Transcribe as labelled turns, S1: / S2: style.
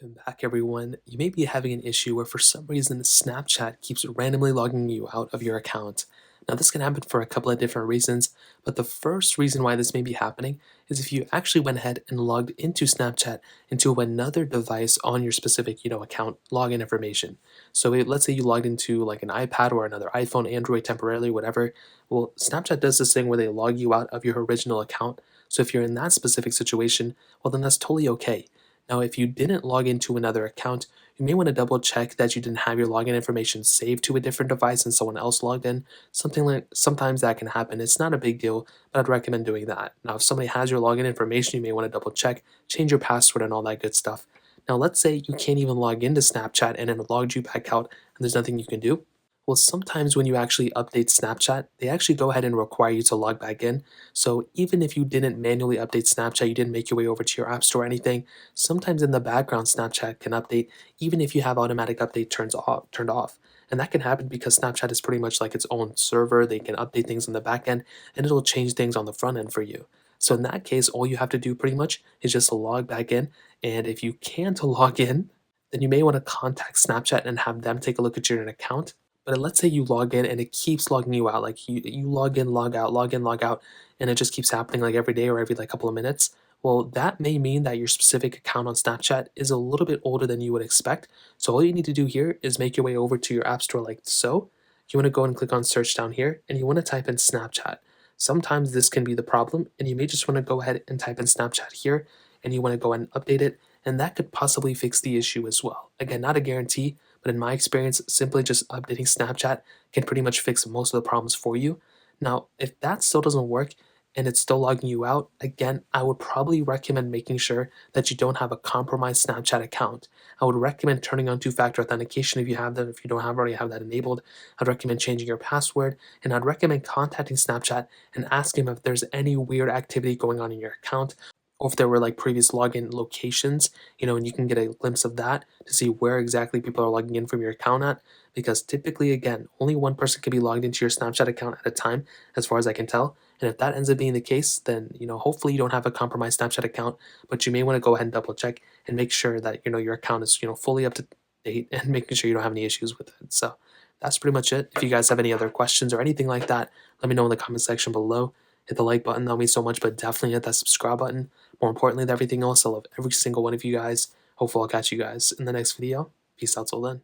S1: Welcome back, everyone. You may be having an issue where for some reason Snapchat keeps randomly logging you out of your account. Now, this can happen for a couple of different reasons, but the first reason why this may be happening is if you actually went ahead and logged into Snapchat into another device on your specific, account login information. So let's say you logged into like an iPad or another iPhone, Android temporarily, whatever. Well, Snapchat does this thing where they log you out of your original account. So if you're in that specific situation, well, then that's totally okay. Now, if you didn't log into another account, you may want to double check that you didn't have your login information saved to a different device and someone else logged in. Sometimes that can happen. It's not a big deal, but I'd recommend doing that. Now, if somebody has your login information, you may want to double check, change your password and all that good stuff. Now, let's say you can't even log into Snapchat and it logged you back out and there's nothing you can do. Well, sometimes when you actually update Snapchat, they actually go ahead and require you to log back in. So even if you didn't manually update Snapchat, you didn't make your way over to your app store or anything, sometimes in the background Snapchat can update even if you have automatic update turned off. And that can happen because Snapchat is pretty much like its own server. They can update things in the back end and it'll change things on the front end for you. So in that case, all you have to do pretty much is just log back in. And if you can't log in, then you may want to contact Snapchat and have them take a look at your account. But let's say you log in and it keeps logging you out. Like you log in, log out, log in, log out, and it just keeps happening like every day or every like couple of minutes. Well, that may mean that your specific account on Snapchat is a little bit older than you would expect. So all you need to do here is make your way over to your app store like so. You want to go and click on search down here and you want to type in Snapchat. Sometimes this can be the problem, and you may just want to go ahead and type in Snapchat here and you want to go ahead and update it, and that could possibly fix the issue as well. Again, not a guarantee, but in my experience, simply just updating Snapchat can pretty much fix most of the problems for you. Now, if that still doesn't work and it's still logging you out, again, I would probably recommend making sure that you don't have a compromised Snapchat account. I would recommend turning on two-factor authentication if you have that. If you don't have already have that enabled, I'd recommend changing your password, and I'd recommend contacting Snapchat and asking them if there's any weird activity going on in your account or if there were like previous login locations, and you can get a glimpse of that to see where exactly people are logging in from your account at. Because typically, again, only one person can be logged into your Snapchat account at a time, as far as I can tell. And if that ends up being the case, then hopefully you don't have a compromised Snapchat account, but you may want to go ahead and double check and make sure that your account is fully up to date and making sure you don't have any issues with it. So that's pretty much it. If you guys have any other questions or anything like that, let me know in the comment section below. Hit the like button, that'll mean so much, but definitely hit that subscribe button. More importantly than everything else, I love every single one of you guys. Hopefully I'll catch you guys in the next video. Peace out till then.